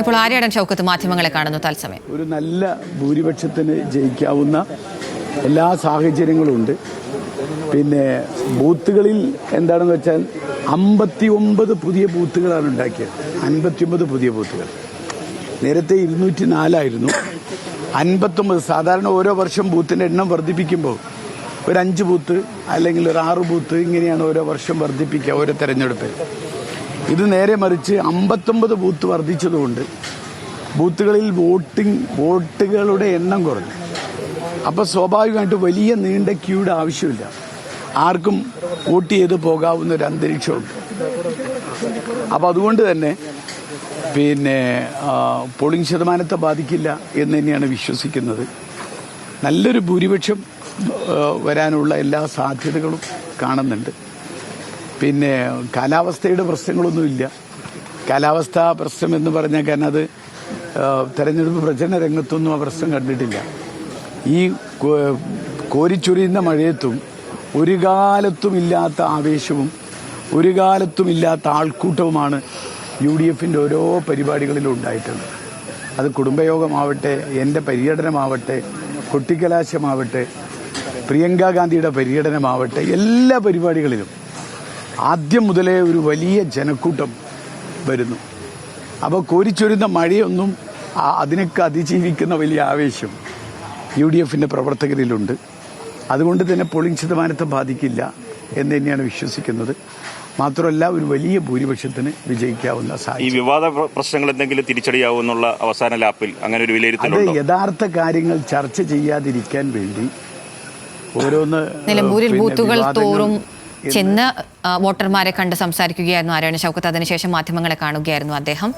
ഇപ്പോൾ ആര്യാടൻ ഷൗക്കത്ത് മാധ്യമങ്ങളെ കാണുന്നു തത്സമയം. ഒരു നല്ല ഭൂരിപക്ഷത്തിന് ജയിക്കാവുന്ന എല്ലാ സാഹചര്യങ്ങളും ഉണ്ട്. പിന്നെ ബൂത്തുകളിൽ എന്താണെന്ന് വെച്ചാൽ 59 പുതിയ ബൂത്തുകളാണ് ഉണ്ടാക്കിയത്. 59 പുതിയ ബൂത്തുകൾ. നേരത്തെ 204 59. സാധാരണ ഓരോ വർഷം ബൂത്തിൻ്റെ എണ്ണം വർദ്ധിപ്പിക്കുമ്പോൾ ഒരു 5 ബൂത്ത് അല്ലെങ്കിൽ ഒരു 6 ബൂത്ത് ഇങ്ങനെയാണ് ഓരോ വർഷം വർദ്ധിപ്പിക്കുക ഓരോ തെരഞ്ഞെടുപ്പിൽ. ഇത് നേരെ മറിച്ച് 59 ബൂത്ത് വർദ്ധിച്ചതുകൊണ്ട് ബൂത്തുകളിൽ വോട്ടുകളുടെ എണ്ണം കുറഞ്ഞു. അപ്പോൾ സ്വാഭാവികമായിട്ട് വലിയ നീണ്ട ക്യൂയുടെ ആവശ്യമില്ല. ആർക്കും വോട്ട് ചെയ്ത് പോകാവുന്ന ഒരു അന്തരീക്ഷമുണ്ട്. അപ്പോൾ അതുകൊണ്ട് തന്നെ പിന്നെ പോളിംഗ് ശതമാനത്തെ ബാധിക്കില്ല എന്ന് തന്നെയാണ് വിശ്വസിക്കുന്നത്. നല്ലൊരു ഭൂരിപക്ഷം വരാനുള്ള എല്ലാ സാധ്യതകളും കാണുന്നുണ്ട്. പിന്നെ കാലാവസ്ഥയുടെ പ്രശ്നങ്ങളൊന്നുമില്ല. കാലാവസ്ഥാ പ്രശ്നം എന്ന് പറഞ്ഞാൽ കാരണം അത് തെരഞ്ഞെടുപ്പ് പ്രചരണ രംഗത്തൊന്നും ആ പ്രശ്നം കണ്ടിട്ടില്ല. ഈ കോരിച്ചൊരിയുന്ന മഴയത്തും ഒരു കാലത്തുമില്ലാത്ത ആവേശവും ഒരു കാലത്തുമില്ലാത്ത ആൾക്കൂട്ടവുമാണ് UDFന്റെ ഓരോ പരിപാടികളിലും ഉണ്ടായിട്ടുള്ളത്. അത് കുടുംബയോഗമാവട്ടെ, എൻ്റെ പര്യടനമാവട്ടെ, കൊട്ടിക്കലാശമാവട്ടെ, പ്രിയങ്കാ ഗാന്ധിയുടെ പര്യടനമാവട്ടെ, എല്ലാ പരിപാടികളിലും ആദ്യം മുതലേ ഒരു വലിയ ജനക്കൂട്ടം വരുന്നു. അപ്പോൾ കോരിച്ചൊരുന്ന മഴയൊന്നും അതിനൊക്കെ അതിജീവിക്കുന്ന വലിയ ആവേശം UDFന്റെ പ്രവർത്തകരിലുണ്ട്. അതുകൊണ്ട് തന്നെ പോളിംഗ് ശതമാനത്തെ ബാധിക്കില്ല എന്ന് തന്നെയാണ് വിശ്വസിക്കുന്നത്. മാത്രമല്ല ഒരു വലിയ ഭൂരിപക്ഷത്തിന് വിജയിക്കാവുന്ന സാധ്യത. ഈ വിവാദ പ്രശ്നങ്ങൾ എന്തെങ്കിലും തിരിച്ചടിയാവുന്നുള്ള അവസാന ലാപ്പിൽ അങ്ങനെ ഒരു വിലയിരുത്തലുണ്ടോ? അത് യഥാർത്ഥ കാര്യങ്ങൾ ചർച്ച ചെയ്യാതിരിക്കാൻ വേണ്ടി ഓരോന്ന് നിലമ്പൂരിൽ ബൂത്തുകൾ തോറും ചെന്ന് വോട്ടർമാരെ കണ്ട് സംസാരിക്കുകയായിരുന്നു ആര്യാടൻ ഷൗക്കത്ത്. അതിനുശേഷം മാധ്യമങ്ങളെ കാണുകയായിരുന്നു അദ്ദേഹം.